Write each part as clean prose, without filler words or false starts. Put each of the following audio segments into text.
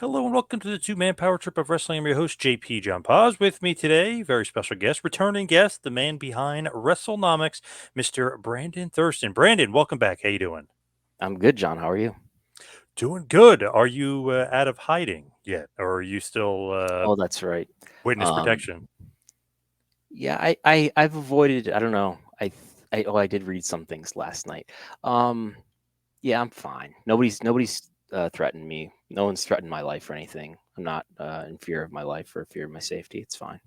Hello and welcome to the two-man power trip of wrestling. I'm your host, JP John Paz. With me today, very special guest, returning guest, the man behind WrestleNomics, Mr. Brandon Thurston. Brandon, welcome back. How you doing? I'm good, John. How are you? Doing good. Are you out of hiding yet, or are you still Oh, that's right. witness Um, protection? yeah, I've avoided. I don't know. I did read some things last night. Um, yeah, I'm fine. Nobody's threatened me. No one's threatened my life or anything. I'm not in fear of my life or fear of my safety. It's fine.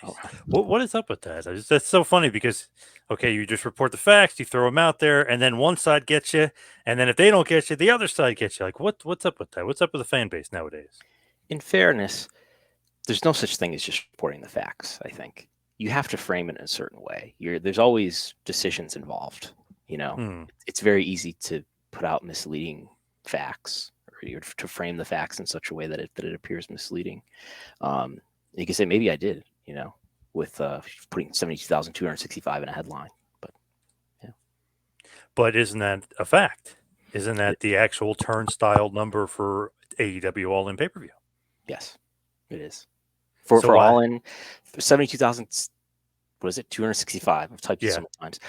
Oh, Nice. What is up with that? That's so funny because, okay, you just report the facts, you throw them out there, and then one side gets you, and then if they don't get you, the other side gets you. Like, what's up with that? What's up with the fan base nowadays? in fairness, there's no such thing as just reporting the facts. I think you have to frame it in a certain way. There's always decisions involved. You know, Hmm. it's very easy to put out misleading facts or to frame the facts in such a way that it appears misleading. Um, you can say maybe I did, with putting 72,265 in a headline, but yeah, But isn't that a fact? Isn't it, that the actual turnstile number for AEW All In pay per view? yes, it is So for why? all in 72,000. What is it? 265. I've typed it so Yeah. many times.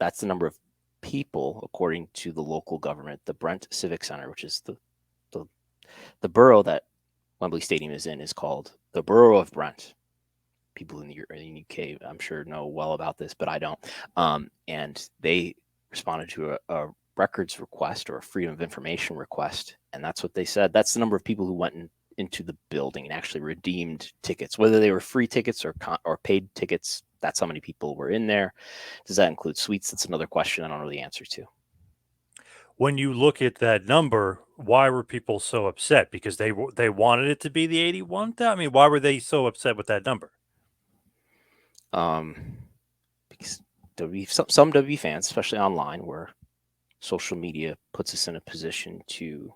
That's the number of people according to the local government, the Brent Civic Center, which is the the borough that Wembley Stadium is in, is called the Borough of Brent. People in the UK, I'm sure, know well about this, but I don't. And they responded to a records request or a freedom of information request, and that's what they said. That's the number of people who went into the building and actually redeemed tickets, whether they were free tickets or paid tickets. That's how many people were in there. Does that include suites? That's another question I don't know the answer to. When you look at that number, why were people so upset? Because they wanted it to be the 81. I mean, why were they so upset with that number? Um, because some W fans, especially online, where social media puts us in a position to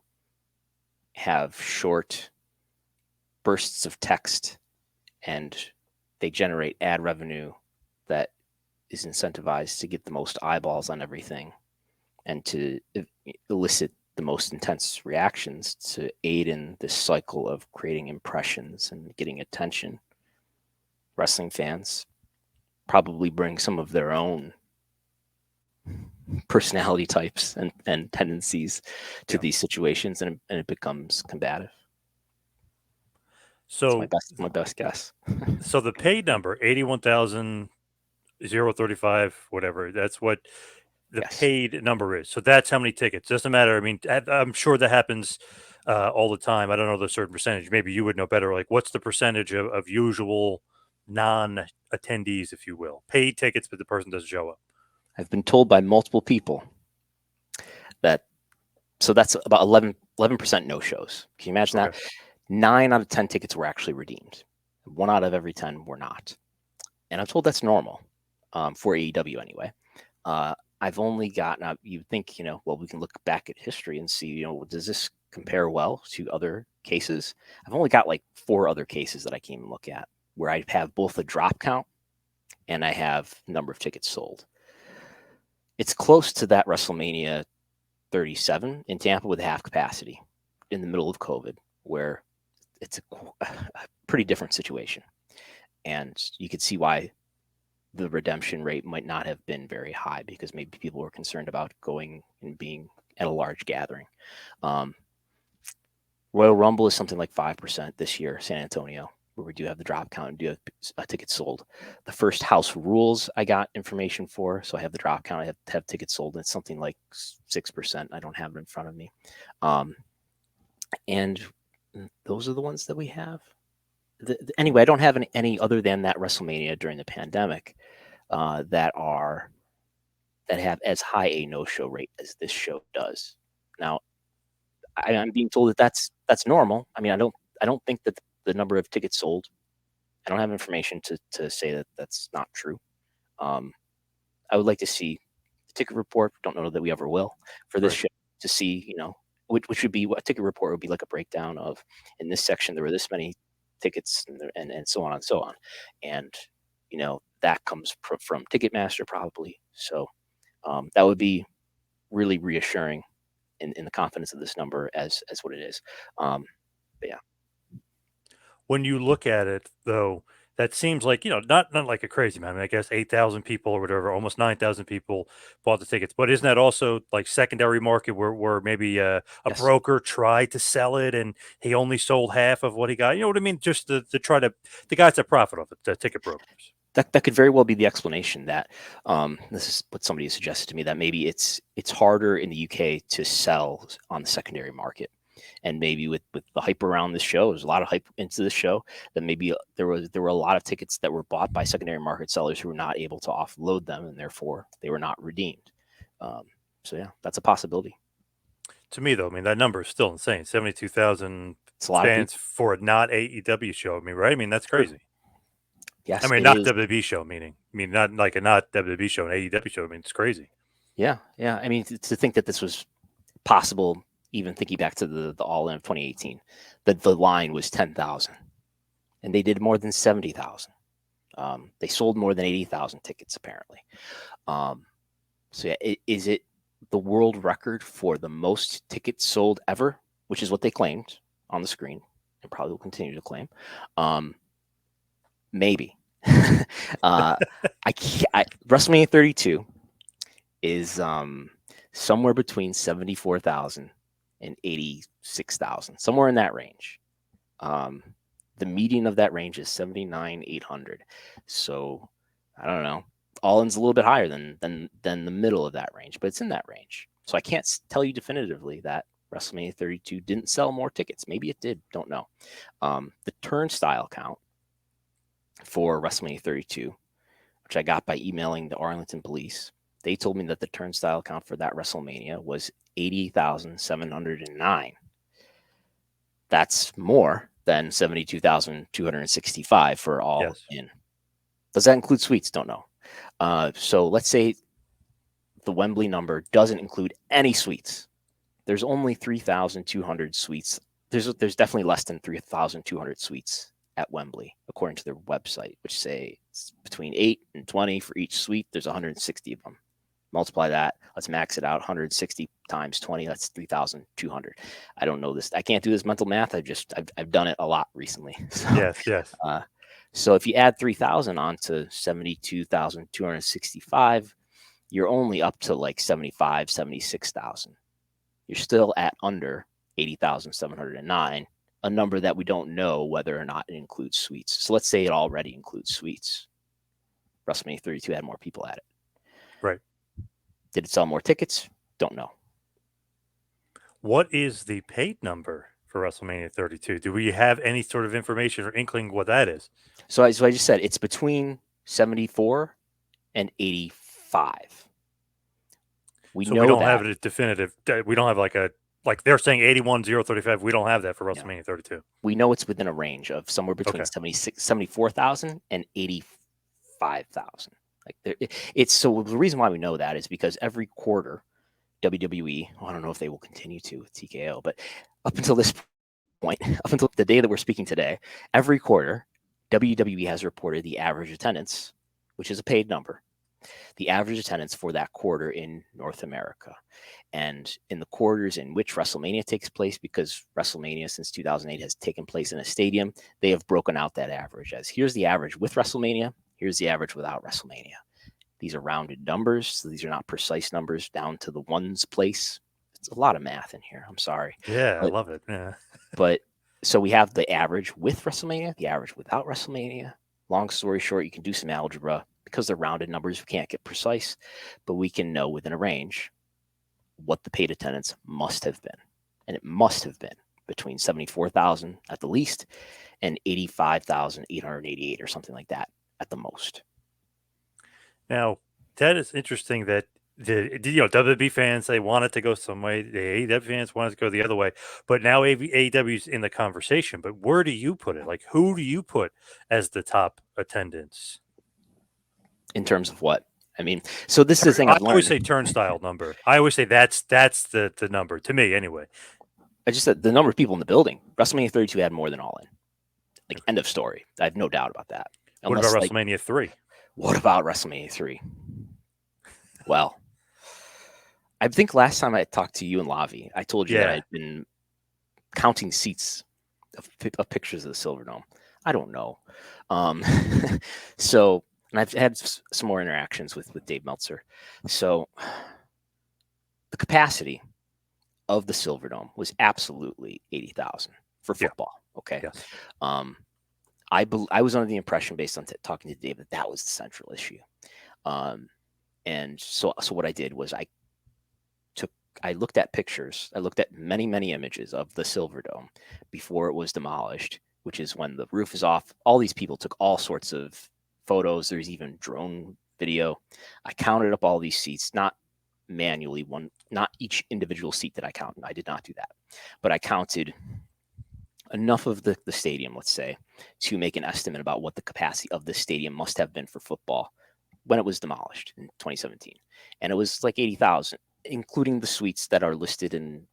have short bursts of text and they generate ad revenue that is incentivized to get the most eyeballs on everything and to elicit the most intense reactions to aid in this cycle of creating impressions and getting attention. Wrestling fans probably bring some of their own personality types and tendencies to Yeah. these situations, and it becomes combative. It's my So best guess. so the paid number 81,035, whatever. That's what the Yes. paid number is. So that's how many tickets. Doesn't matter. I mean, I'm sure that happens all the time. I don't know the certain percentage. Maybe you would know better. Like, what's the percentage of usual non-attendees, if you will, paid tickets, but the person doesn't show up? I've been told by multiple people that so that's about 11% no shows. Can you imagine Okay. that? 9 out of 10 tickets were actually redeemed. 1 out of every 10 were not. And I'm told that's normal for AEW anyway. Uh, I've only gotten, you think, well, we can look back at history and see, does this compare well to other cases? I've only got like 4 other cases that I can even look at where I have both a drop count and I have number of tickets sold. It's close to that WrestleMania 37 in Tampa with half capacity in the middle of COVID, where it's a pretty different situation. And you could see why the redemption rate might not have been very high because maybe people were concerned about going and being at a large gathering. Um, Royal Rumble is something like 5% this year, San Antonio, where we do have the drop count and do have tickets sold. The first House Rules I got information for, so I have the drop count, I have tickets sold, and it's something like 6%. I don't have it in front of me. Um, and those are the ones that we have. Anyway, I don't have any other than that WrestleMania during the pandemic that have as high a no-show rate as this show does. Now, I'm being told that that's normal. I mean, I don't think that the number of tickets sold. I don't have information to say that that's not true. Um, I would like to see the ticket report. Don't know that we ever will for this Right. show to see, which would be what a ticket report would be like a breakdown of in this section there were this many tickets and so on and so on, and that comes from Ticketmaster probably. So that would be really reassuring in the confidence of this number as what it is. Um, But yeah, When you look at it, though, that seems like, not like a crazy amount. I mean, I guess 8,000 people or whatever, almost 9,000 people bought the tickets. But isn't that also like secondary market where maybe a yes, broker tried to sell it and he only sold half of what he got? You know what I mean? Just to try to, the guys that profit off it, the ticket brokers. that could very well be the explanation. That this is what somebody suggested to me, that maybe it's harder in the UK to sell on the secondary market. And maybe with the hype around this show, there's a lot of hype into this show, that maybe there were a lot of tickets that were bought by secondary market sellers who were not able to offload them, and therefore they were not redeemed. Um, so yeah, that's a possibility. To me, though, I mean, that number is still insane. 72,000 It's a lot of fans people. for a not AEW show. I mean, right? I mean, that's Sure. crazy. I Yes, mean, it not is. WWE show, meaning not like a not WWE show, an AEW show. I mean, it's crazy. Yeah, yeah. I mean, to think that this was possible, even thinking back to the All In of 2018, that the line was 10,000, and they did more than 70,000. They sold more than 80,000 tickets apparently. Um, so yeah, is it the world record for the most tickets sold ever, which is what they claimed on the screen, and probably will continue to claim? Maybe. WrestleMania 32 is somewhere between 74,000 and 86,000, somewhere in that range. The median of that range is 79,800. So I don't know. All In's a little bit higher than the middle of that range, but it's in that range. So I can't tell you definitively that WrestleMania 32 didn't sell more tickets. Maybe it did. Don't know. The turnstile count for WrestleMania 32, which I got by emailing the Arlington police, they told me that the turnstile count for that WrestleMania was 80,709. That's more than 72,265 for All Yes. In. Does that include suites? Don't know. So let's say the Wembley number doesn't include any suites. There's only 3,200 suites. There's definitely less than 3,200 suites at Wembley, according to their website, which say it's between 8 and 20 for each suite. There's 160 of them. Multiply that. Let's max it out. 160 times 20. That's 3,200. I don't know this. I can't do this mental math. I've done it a lot recently. So, Yes. Yes. so if you add 3,000 onto 72,265, you're only up to like 75, 76,000. You're still at under 80,709, a number that we don't know whether or not it includes suites. So let's say it already includes suites. WrestleMania 32 had more people at it. Right. Did it sell more tickets? Don't know. What is the paid number for WrestleMania 32? Do we have any sort of information or inkling what that is? So I just said it's between 74 and 85. We So we know don't have that. it definitive. We don't have like they're saying 81,035. We don't have that for WrestleMania 32. We know it's within a range of somewhere between Okay. 74,000 and 85,000. It's so the reason why we know that is because every quarter WWE, I don't know if they will continue to with TKO, but up until this point, up until the day that we're speaking today, every quarter WWE has reported the average attendance, which is a paid number, the average attendance for that quarter in North America. And in the quarters in which WrestleMania takes place, because WrestleMania since 2008 has taken place in a stadium, they have broken out that average as here's the average with WrestleMania, here's the average without WrestleMania. These are rounded numbers, so these are not precise numbers down to the ones place. It's a lot of math in here. I'm sorry. Yeah, I But, love it. Yeah. but so we have the average with WrestleMania, the average without WrestleMania. Long story short, you can do some algebra. Because they're rounded numbers, we can't get precise, but we can know within a range what the paid attendance must have been. And it must have been between 74,000 at the least and 85,888 or something like that at the most. Now, that is interesting that WWE fans, they want it to go some way. The AEW fans want it to go the other way. But now AEW's in the conversation. But where do you put it? Like, who do you put as the top attendance? In terms of what? I mean, so this is the thing I I've always learned. say turnstile number. I always say that's the number to me anyway. I just said the number of people in the building. WrestleMania 32 had more than All In. Like, end of story. I have no doubt about that. What about Unless, like, WrestleMania 3? what about WrestleMania 3? Well, I think last time I talked to you and Lavi, I told you that Yeah. I'd been counting seats of pictures of the Silverdome. I don't know. Um, so, and I've had some more interactions with Dave Meltzer. So, the capacity of the Silverdome was absolutely 80,000 for Yeah. football. Okay. Yes. Um, I was under the impression, based on talking to Dave, that was the central issue. And so what I did was I looked at pictures. I looked at many images of the Silverdome before it was demolished, which is when the roof is off. All these people took all sorts of photos. There's even drone video. I counted up all these seats, not manually, not each individual seat that I counted. I did not do that, but I counted enough of the stadium, let's say, to make an estimate about what the capacity of the stadium must have been for football when it was demolished in 2017. And it was like 80,000, including the suites that are listed in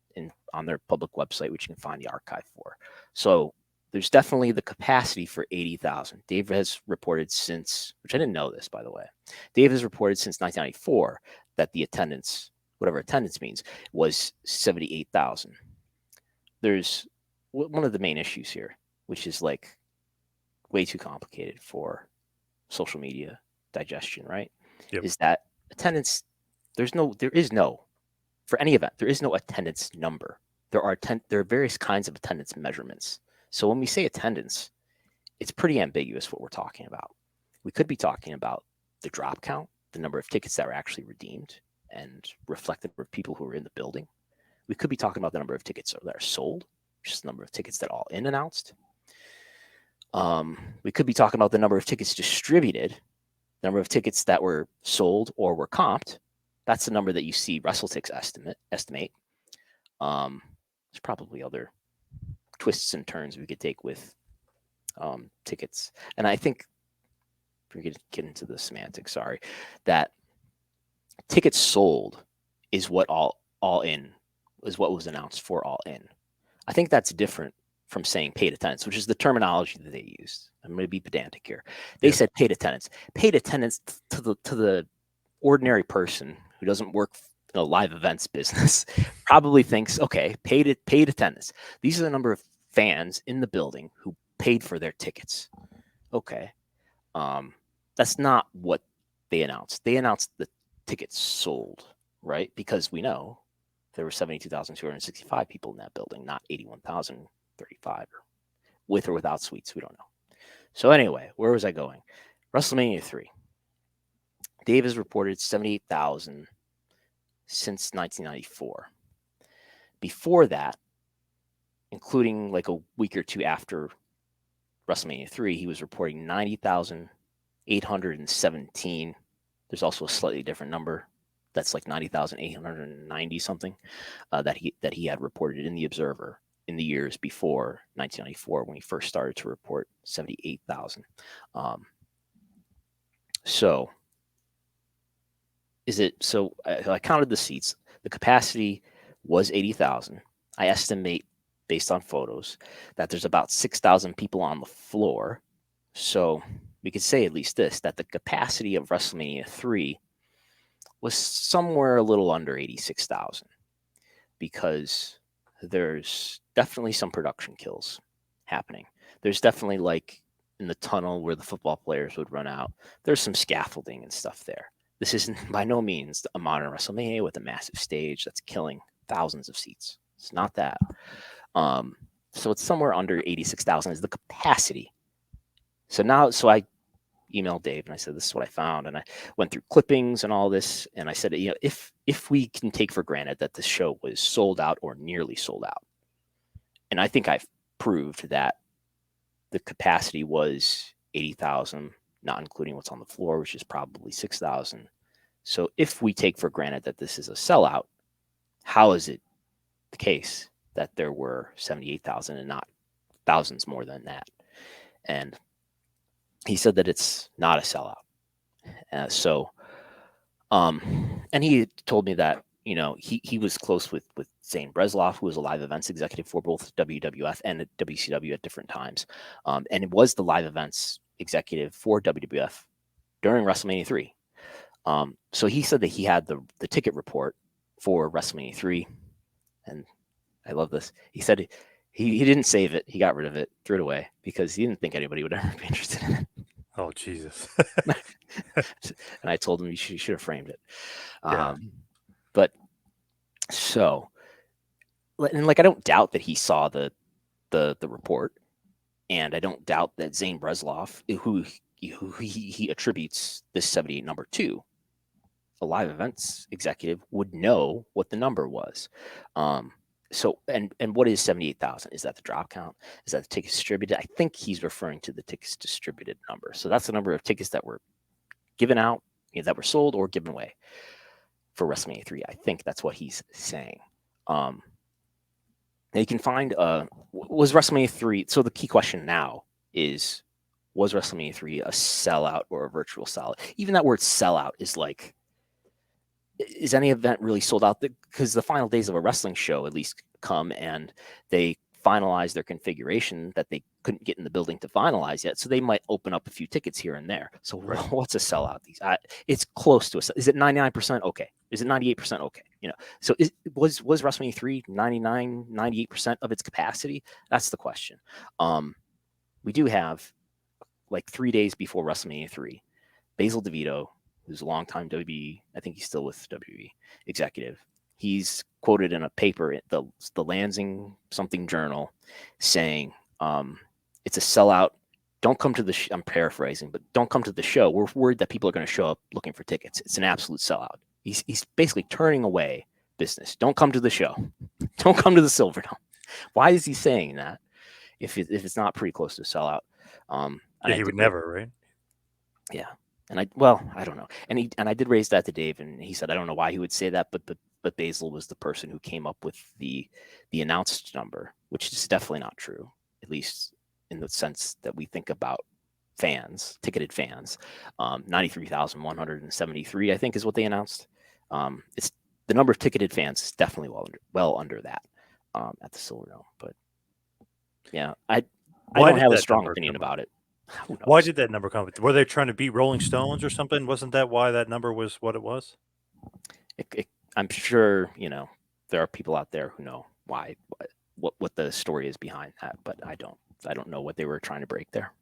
on their public website, which you can find the archive for. So there's definitely the capacity for 80,000. Dave has reported since, which I didn't know this, by the way, Dave has reported since 1994 that the attendance, whatever attendance means, was 78,000. There's one of the main issues here, which is like way too complicated for social media digestion, right? Yep. Is that attendance? There is no for any event. There is no attendance number. There are various kinds of attendance measurements. So when we say attendance, it's pretty ambiguous what we're talking about. We could be talking about the drop count, the number of tickets that were actually redeemed and reflected for people who were in the building. We could be talking about the number of tickets that are sold, just the number of tickets that All In announced. We could be talking about the number of tickets distributed, the number of tickets that were sold or were comped. That's the number that you see WrestleTix estimate. There's probably other twists and turns we could take with tickets. And I think we're going to get into the semantics, sorry, that tickets sold is what all in is what was announced for All In. I think that's different from saying paid attendance, which is the terminology that they used. I'm going to be pedantic here. They said paid attendance. Paid attendance to the ordinary person who doesn't work in a live events business probably thinks, okay, paid attendance. These are the number of fans in the building who paid for their tickets. Okay. That's not what they announced. They announced the tickets sold, right? Because we know there were 72,265 people in that building, not 81,035, with or without suites. We don't know. So anyway, where was I going? WrestleMania 3. Dave has reported 78,000 since 1994. Before that, including like a week or two after WrestleMania 3, he was reporting 90,817. There's also a slightly different number that's like 90,890 something that he had reported in the Observer in the years before 1994 when he first started to report 78,000. So I counted the seats. The capacity was 80,000. I estimate, based on photos, that there's about 6,000 people on the floor. So we could say at least this, that the capacity of WrestleMania 3 was somewhere a little under 86,000, because there's definitely some production kills happening. There's definitely, like in the tunnel where the football players would run out, there's some scaffolding and stuff there. This isn't by no means a modern WrestleMania with a massive stage that's killing thousands of seats. It's not that. So it's somewhere under 86,000 is the capacity. So I emailed Dave and I said, this is what I found. And I went through clippings and all this. And I said, if we can take for granted that this show was sold out or nearly sold out, and I think I've proved that the capacity was 80,000, not including what's on the floor, which is probably 6,000. So if we take for granted that this is a sellout, how is it the case that there were 78,000 and not thousands more than that? And he said that it's not a sellout. And he told me that, he was close with Zane Bresloff, who was a live events executive for both WWF and WCW at different times. And it was the live events executive for WWF during WrestleMania 3. So he said that he had the ticket report for WrestleMania 3. And I love this. He said He didn't save it. He got rid of it, threw it away because he didn't think anybody would ever be interested in it. Oh Jesus. And I told him you should have framed it. Yeah. But so, and like I don't doubt that he saw the report, and I don't doubt that Zane Breslov, who he attributes this 78 number to, a live events executive, would know what the number was. So and what is 78,000? Is that the drop count? Is that the tickets distributed? I think he's referring to the tickets distributed number. So that's the number of tickets that were given out, that were sold or given away for WrestleMania 3. I think that's what he's saying. Now you can find was WrestleMania 3. So the key question now is, was WrestleMania 3 a sellout or a virtual sellout? Even that word sellout is like, is any event really sold out? Because the final days of a wrestling show at least come and they finalize their configuration that they couldn't get in the building to finalize yet. So they might open up a few tickets here and there. So Right. what's a sellout? It's close to is it 99%? Okay. Is it 98%? Okay. So was WrestleMania 3 99, 98% of its capacity? That's the question. We do have, like 3 days before WrestleMania 3, Basil DeVito, who's a longtime WWE, I think he's still with WWE executive. He's quoted in a paper at the Lansing something journal saying, it's a sellout. Don't come to the I'm paraphrasing, but don't come to the show. We're worried that people are going to show up looking for tickets. It's an absolute sellout. He's basically turning away business. Don't come to the show. Don't come to the Silverdome. Why is he saying that if it's not pretty close to a sellout? Yeah, he would never, right? Yeah. And I don't know. And I did raise that to Dave, and he said I don't know why he would say that, but Basil was the person who came up with the announced number, which is definitely not true, at least in the sense that we think about fans, ticketed fans. 93,173, I think, is what they announced. It's the number of ticketed fans is definitely well under that at the Silverdome. But yeah, I don't have a strong opinion about it. Why did that number come? Were they trying to beat Rolling Stones or something? Wasn't that why that number was what it was? I'm sure there are people out there who know why, what the story is behind that, but I don't know what they were trying to break there.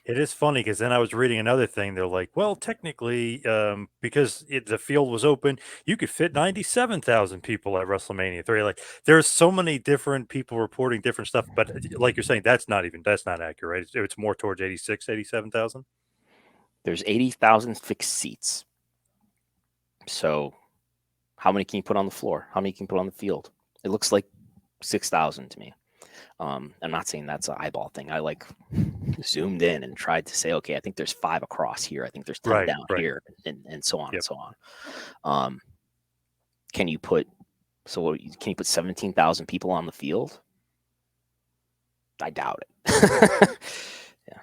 It is funny because then I was reading another thing. They're like, well, technically, because the field was open, you could fit 97,000 people at WrestleMania 3. Like, there's so many different people reporting different stuff, but like you're saying, that's not accurate. Right? It's more towards 86, 87,000. There's 80,000 fixed seats. So how many can you put on the floor? How many can you put on the field? It looks like 6,000 to me. I'm not saying that's an eyeball thing. I like zoomed in and tried to say, okay, I think there's 5 across here. I think there's 10 down here, and so on and so on. Can you put 17,000 people on the field? I doubt it. Yeah.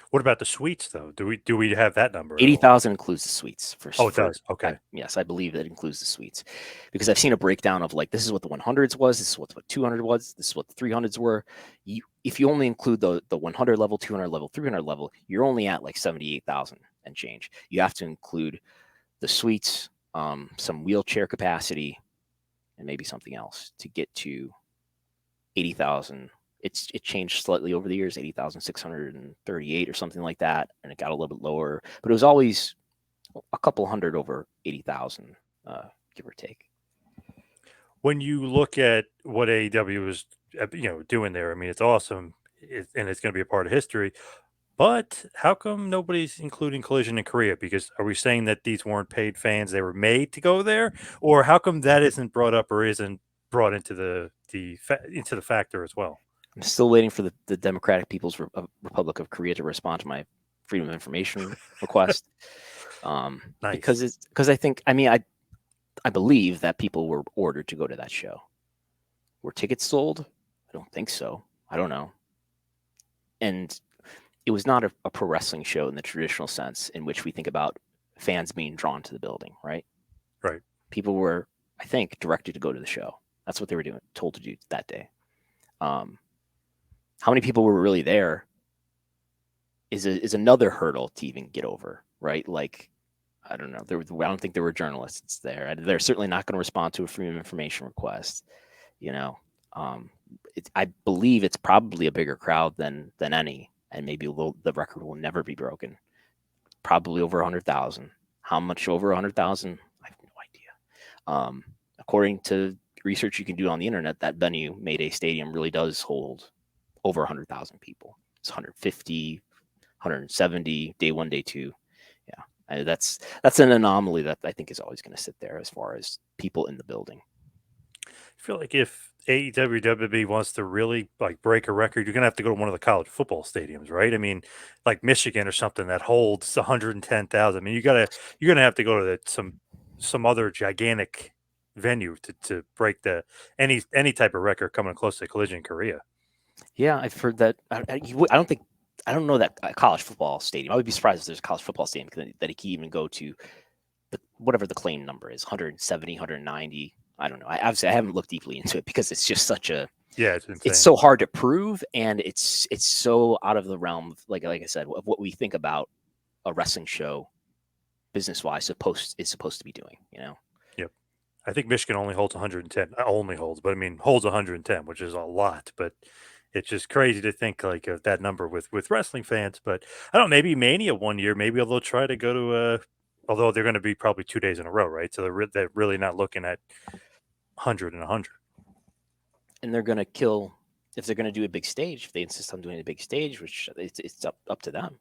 What about the suites though? Do we have that number? 80,000 includes the suites. It does. Okay. Yes, I believe that includes the suites, because I've seen a breakdown of like, this is what the 100s was, this is what 200 was, this is what the 300s were. If you only include the 100 level, 200 level, 300 level, you're only at like 78,000 and change. You have to include the suites, some wheelchair capacity, and maybe something else to get to 80,000. It changed slightly over the years, 80,638 or something like that, and it got a little bit lower, but it was always a couple hundred over 80,000, give or take. When you look at what AEW is, doing there, I mean, it's awesome, and it's going to be a part of history. But how come nobody's including Collision in Korea? Because are we saying that these weren't paid fans; they were made to go there, or how come that isn't brought up or isn't brought into the factor as well? I'm still waiting for the Democratic People's Republic of Korea to respond to my Freedom of Information request. Nice. Because I think, I believe that people were ordered to go to that show. Were tickets sold? I don't think so. I don't know. And it was not a pro wrestling show in the traditional sense in which we think about fans being drawn to the building, right? Right. People were, I think, directed to go to the show. That's what they were told to do that day. How many people were really there is another hurdle to even get over, right? Like, I don't know. I don't think there were journalists there. They're certainly not going to respond to a Freedom of Information request. I believe it's probably a bigger crowd than any, and maybe the record will never be broken. Probably over 100,000. How much over 100,000? I have no idea. According to research you can do on the internet, that venue, Mayday Stadium, really does hold over 100,000 people. It's 150, 170, day one, day two. Yeah, that's an anomaly that I think is always going to sit there as far as people in the building. I feel like if AEW WWE wants to really like break a record, you're gonna have to go to one of the college football stadiums, right? I mean, like Michigan or something that holds 110,000. I mean, you're gonna have to go to some other gigantic venue to break the any type of record coming close to Collision Korea. Yeah, I've heard that. I don't know that college football stadium. I would be surprised if there's a college football stadium that he can even go to whatever the claim number is, 170, 190. I don't know. Obviously I haven't looked deeply into it because it's just such a, Yeah, it's insane. it's so hard to prove, and it's so out of the realm of, like I said, of what we think about a wrestling show business wise is supposed to be doing. Yep. I think Michigan only holds 110. Only holds, but I mean holds 110, which is a lot. But it's just crazy to think like of that number with wrestling fans. But I don't know, maybe Mania one year, maybe they'll try to go to although they're going to be probably 2 days in a row, right? So they're really not looking at 100 and 100. And they're going to kill if they're going to do a big stage. If they insist on doing a big stage, which it's up to them,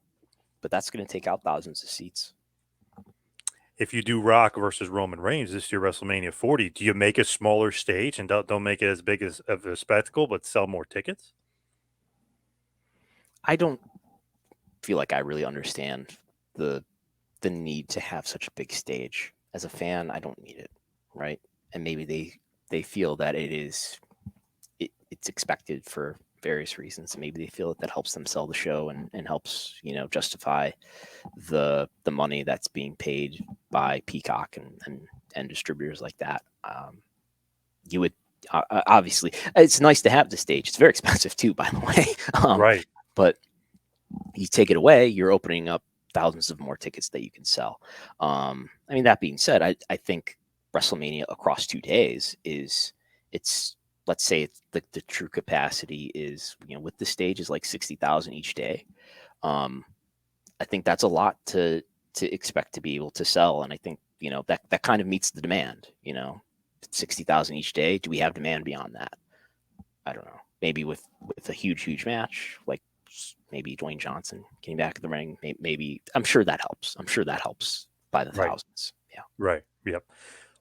but that's going to take out thousands of seats. If you do Rock versus Roman Reigns this year, WrestleMania 40, do you make a smaller stage and don't make it as big as of a spectacle, but sell more tickets? I don't feel like I really understand the need to have such a big stage. As a fan, I don't need it, right? And maybe they feel that it's expected for various reasons. Maybe they feel that helps them sell the show and helps justify the money that's being paid by Peacock and distributors like that. You would obviously, it's nice to have the stage. It's very expensive too, by the way. Right. But you take it away, you're opening up thousands of more tickets that you can sell. I mean, that being said, I think WrestleMania across 2 days it's let's say it's the true capacity is with the stage is like 60,000 each day. I think that's a lot to expect to be able to sell, and I think that kind of meets the demand. 60,000 each day. Do we have demand beyond that? I don't know. Maybe with a huge match, like maybe Dwayne Johnson came back in the ring. Maybe I'm sure that helps. I'm sure that helps by the thousands. Yeah. Right. Yep.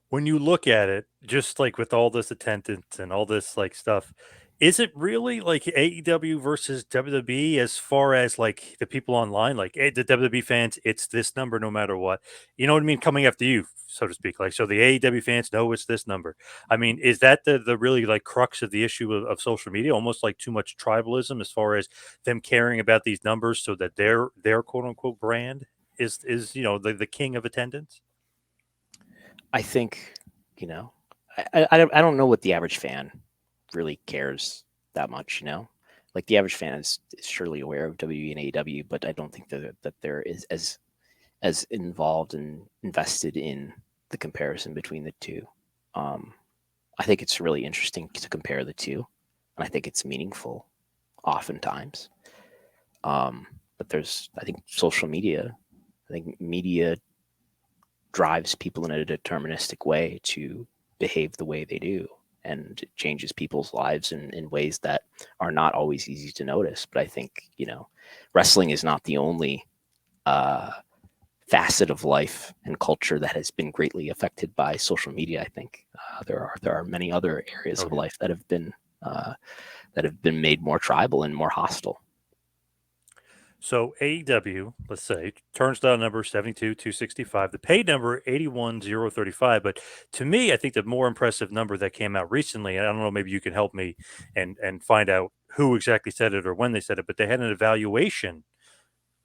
When you look at it, just like with all this attendance and all this like stuff, is it really like AEW versus WWE as far as like the people online, like the WWE fans, it's this number no matter what. You know what I mean? Coming after you, so to speak. Like so the AEW fans know it's this number. I mean, is that the really like crux of the issue of social media? Almost like too much tribalism as far as them caring about these numbers so that their quote unquote brand is the king of attendance? I think, I don't know what the average fan really cares that much, like the average fan is surely aware of WWE and AEW, but I don't think that there is as involved and invested in the comparison between the two. I think it's really interesting to compare the two, and I think it's meaningful oftentimes. But I think social media, I think media drives people in a deterministic way to behave the way they do, and it changes people's lives in ways that are not always easy to notice. But I think wrestling is not the only facet of life and culture that has been greatly affected by social media. I think there are many other areas of life that have been made more tribal and more hostile. So AEW, let's say, turns down number 72,265, the paid number 81,035. But to me, I think the more impressive number that came out recently, and I don't know, maybe you can help me and find out who exactly said it or when they said it, but they had an evaluation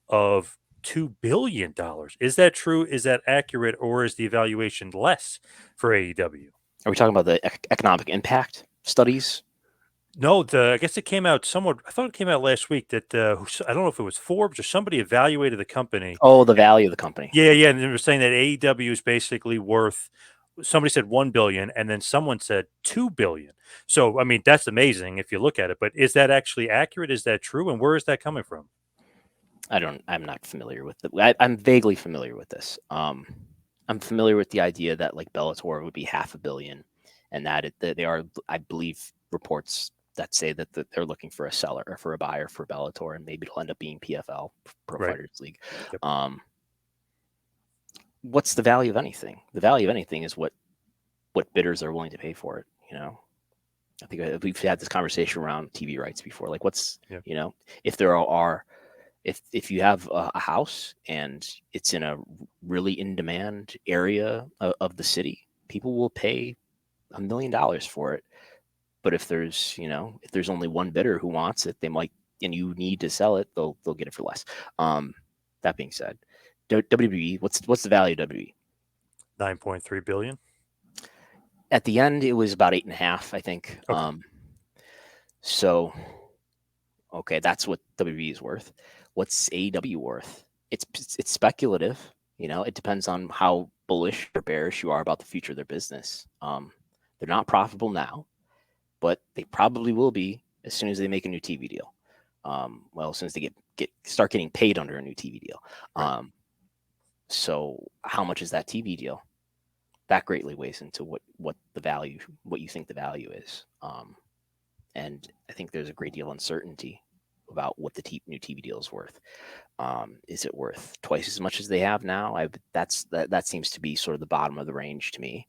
of $2 billion. Is that true? Is that accurate? Or is the evaluation less for AEW? Are we talking about the economic impact studies? No, I guess it came out somewhat. I thought it came out last week that I don't know if it was Forbes or somebody evaluated the company. Oh, the value of the company. Yeah, and they were saying that AEW is basically worth somebody said 1 billion and then someone said 2 billion. So, I mean, that's amazing if you look at it, but is that actually accurate? Is that true? And where is that coming from? I'm not familiar with it. I'm vaguely familiar with this. I'm familiar with the idea that like Bellator would be $500 million, and that they are, I believe, reports that say that they're looking for a seller or for a buyer for Bellator, and maybe it'll end up being PFL, Pro Right. Fighters League. Yep. What's the value of anything? The value of anything is what bidders are willing to pay for it. I think we've had this conversation around TV rights before. Like, what's Yep. if there are if you have a house and it's in a really in demand area of the city, people will pay $1 million for it. But if there's only one bidder who wants it, they might, and you need to sell it, they'll get it for less. That being said, WWE, what's the value of WWE? 9.3 billion. At the end, it was about 8.5, I think. Okay. So okay, that's what WWE is worth. What's AEW worth? It's speculative. It depends on how bullish or bearish you are about the future of their business. They're not profitable now, but they probably will be as soon as they make a new TV deal. Well, as soon as they start getting paid under a new TV deal. Right. So how much is that TV deal? That greatly weighs into what you think the value is. And I think there's a great deal of uncertainty about what the new TV deal is worth. Is it worth twice as much as they have now? That seems to be sort of the bottom of the range to me.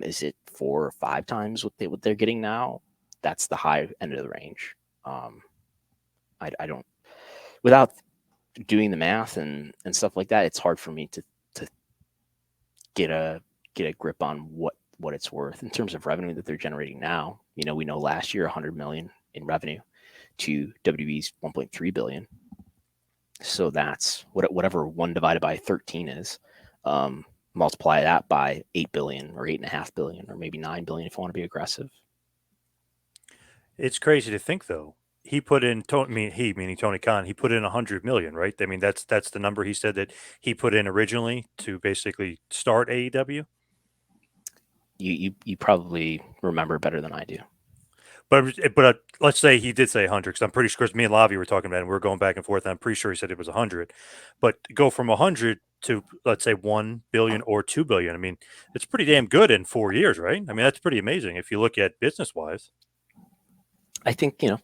Is it 4 or 5 times what they're getting now? That's the high end of the range. I don't, without doing the math and stuff like that, it's hard for me to get a grip on what it's worth in terms of revenue that they're generating now. We know last year 100 million in revenue to WWE's 1.3 billion. So that's whatever 1 divided by 13 is. Multiply that by 8 billion or 8.5 billion or maybe 9 billion if you want to be aggressive. It's crazy to think, though. He put in, he meaning Tony Khan, he put in 100 million, right? I mean, that's the number he said that he put in originally to basically start AEW. You probably remember better than I do. But let's say he did say 100, because I'm pretty sure, 'cause me and Lavi were talking about it, and we were going back and forth, and I'm pretty sure he said it was 100. But go from 100 to, let's say, 1 billion or 2 billion. I mean, it's pretty damn good in 4 years, right? I mean, that's pretty amazing if you look at business wise. I think there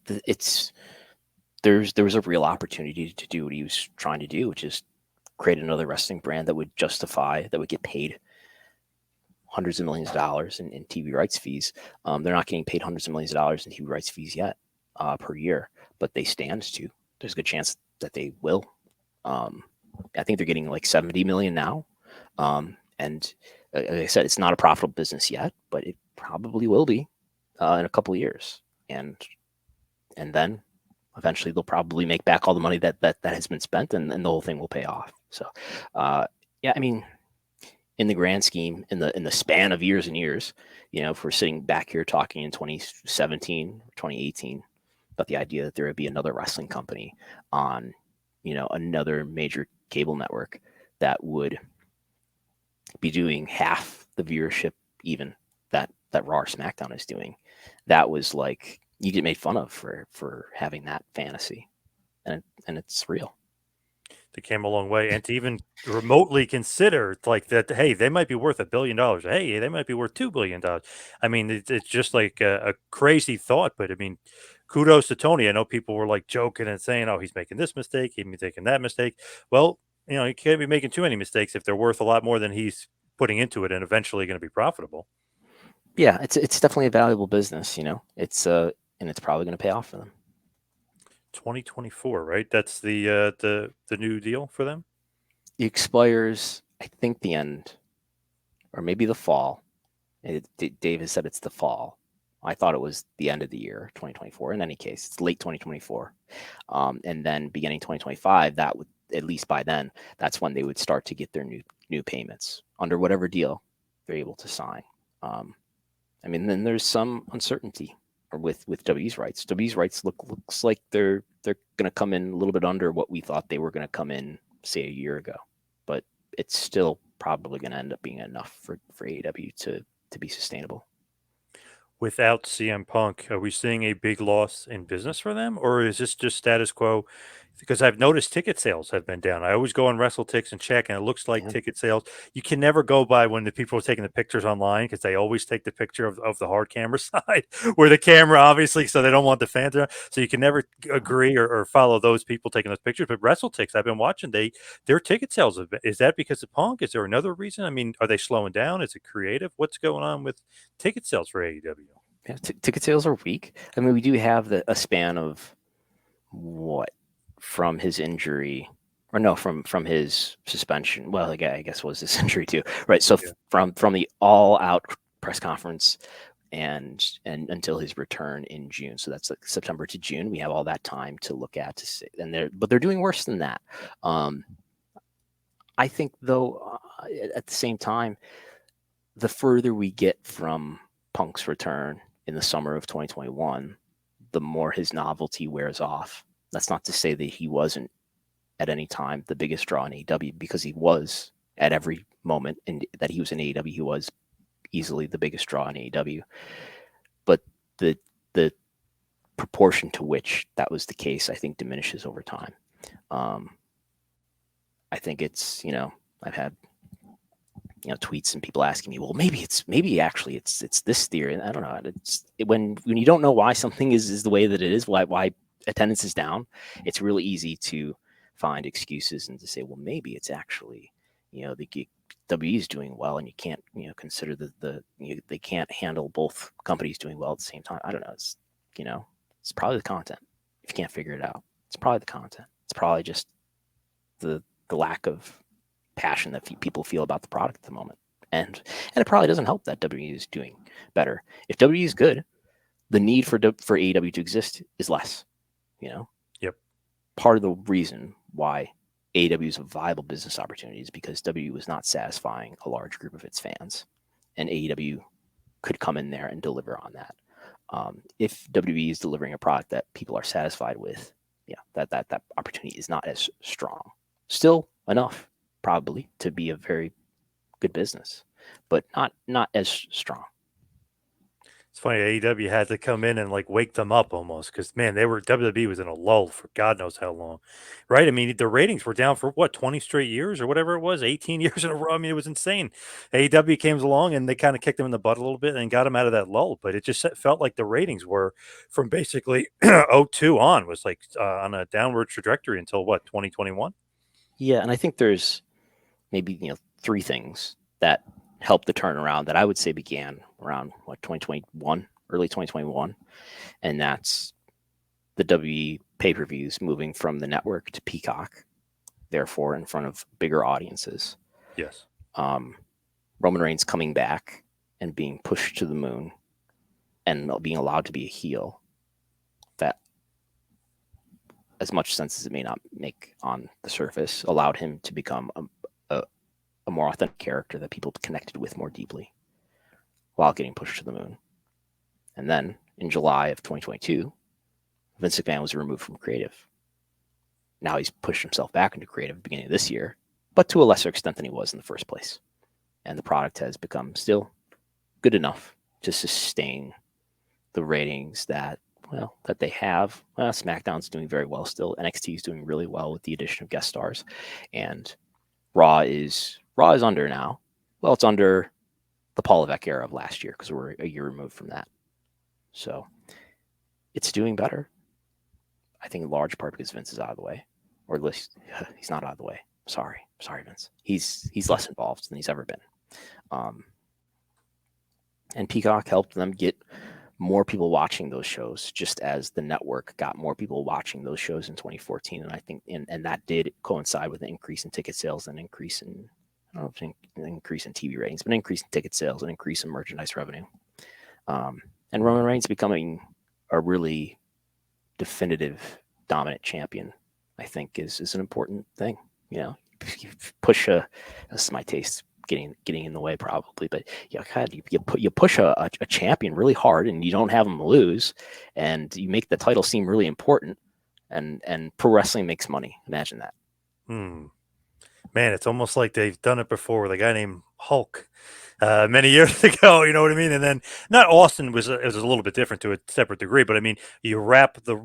was a real opportunity to do what he was trying to do, which is create another wrestling brand that would get paid hundreds of millions of dollars in TV rights fees. They're not getting paid hundreds of millions of dollars in TV rights fees yet per year, but they stand to. There's a good chance that they will. I think they're getting like 70 million now. And like I said, it's not a profitable business yet, but it probably will be in a couple of years. And then eventually they'll probably make back all the money that has been spent, and the whole thing will pay off. So, yeah, I mean, in the grand scheme, in the span of years and years, if we're sitting back here talking in 2017, 2018 about the idea that there would be another wrestling company on, another major cable network that would be doing half the viewership even that Raw or SmackDown is doing, that was like, you get made fun of for having that fantasy, and it's real. They came a long way, and to even remotely consider like that, hey, they might be worth $1 billion. Hey, they might be worth $2 billion. I mean, it's just like a crazy thought, but I mean, kudos to Tony. I know people were like joking and saying, "Oh, he's making this mistake, he's making that mistake." Well, you can't be making too many mistakes if they're worth a lot more than he's putting into it, and eventually going to be profitable. Yeah, it's definitely a valuable business. It's and it's probably going to pay off for them. 2024, right? That's the new deal for them. It expires, I think, the end, or maybe the fall. Dave has said it's the fall. I thought it was the end of the year, 2024. In any case, it's late 2024, and then beginning 2025. That would, at least by then, that's when they would start to get their new payments under whatever deal they're able to sign. I mean, then there's some uncertainty with W's rights. W's rights looks like they're going to come in a little bit under what we thought they were going to come in, say, a year ago, but it's still probably going to end up being enough for AEW to be sustainable. Without CM Punk, are we seeing a big loss in business for them, or is this just status quo? Because I've noticed ticket sales have been down. I always go on WrestleTix and check, and it looks like Yeah. ticket sales. You can never go by when the people are taking the pictures online because they always take the picture of the hard camera side, where the camera obviously, so they don't want the fans around. So you can never agree or follow those people taking those pictures. But WrestleTix, I've been watching. Their ticket sales have been, is that because of Punk? Is there another reason? I mean, are they slowing down? Is it creative? What's going on with ticket sales for AEW? Yeah, ticket sales are weak. I mean, we do have a span of what from his injury, or no, from his suspension. Well, I guess was his injury too, right? So Yeah. from the all out press conference and until his return in June. So that's like September to June. We have all that time to look at to see, and they're doing worse than that. I think though, at the same time, the further we get from Punk's return in the summer of 2021, the more his novelty wears off. That's not to say that he wasn't at any time the biggest draw in AEW, because he was at every moment that he was in AEW. He was easily the biggest draw in AEW. But the proportion to which that was the case, I think, diminishes over time. I think it's, I've had tweets and people asking me, well, maybe actually it's this theory. And I don't know. When you don't know why something is the way that it is, why attendance is down, it's really easy to find excuses and to say, well, maybe it's actually, the WWE is doing well, and you can't, consider they can't handle both companies doing well at the same time. I don't know. It's probably the content. If you can't figure it out, it's probably the content. It's probably just the lack of passion that people feel about the product at the moment, and it probably doesn't help that WWE is doing better. If WWE is good, the need for AEW to exist is less. Yep. Part of the reason why AEW is a viable business opportunity is because WWE was not satisfying a large group of its fans, and AEW could come in there and deliver on that. If WWE is delivering a product that people are satisfied with, that opportunity is not as strong. Still enough, probably, to be a very good business, but not as strong. It's funny, AEW had to come in and like wake them up almost because man, WWE was in a lull for God knows how long, right? I mean, the ratings were down for what 20 straight years or whatever it was, 18 years in a row. I mean, it was insane. AEW came along and they kind of kicked them in the butt a little bit and got them out of that lull, but it just felt like the ratings were from basically '02 on was like on a downward trajectory until what 2021. Yeah, and I think there's maybe three things that helped the turnaround that I would say began around 2021, early 2021, and that's the WWE pay-per-views moving from the network to Peacock, therefore in front of bigger audiences. Yes. Roman Reigns coming back and being pushed to the moon and being allowed to be a heel. That, as much sense as it may not make on the surface, allowed him to become a more authentic character that people connected with more deeply while getting pushed to the moon. And then in July of 2022, Vince McMahon was removed from creative. Now he's pushed himself back into creative at the beginning of this year, but to a lesser extent than he was in the first place. And the product has become still good enough to sustain the ratings that they have. SmackDown's doing very well still. NXT is doing really well with the addition of guest stars, and Raw is under now. Well, it's under the Paul Levesque era of last year because we're a year removed from that. So it's doing better. I think in large part because Vince is out of the way, or at least he's not out of the way. Sorry, Vince. He's less involved than he's ever been. And Peacock helped them get more people watching those shows, just as the network got more people watching those shows in 2014. And I think, and that did coincide with an increase in ticket sales, an increase in, I don't think an increase in TV ratings, but an increase in ticket sales, an increase in merchandise revenue. And Roman Reigns becoming a really definitive, dominant champion, I think is an important thing. You push that's my taste getting in the way probably, but you push a champion really hard and you don't have him lose, and you make the title seem really important, and pro wrestling makes money. Imagine that. Man, it's almost like they've done it before with a guy named Hulk many years ago. You know what I mean? And then not Austin was it was a little bit different to a separate degree, but I mean, you wrap the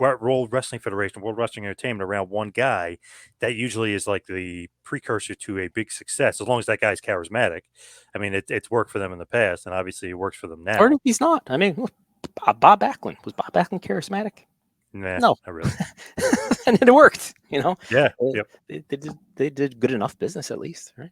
World Wrestling Federation, World Wrestling Entertainment around one guy. That usually is like the precursor to a big success. As long as that guy's charismatic, I mean, it's worked for them in the past, and obviously it works for them Or now. if he's not. I mean, look, Bob Backlund, was Bob Backlund charismatic? Nah, No, not really. and it worked. You know, Yeah, Uh, yep. they did good enough business at least, right?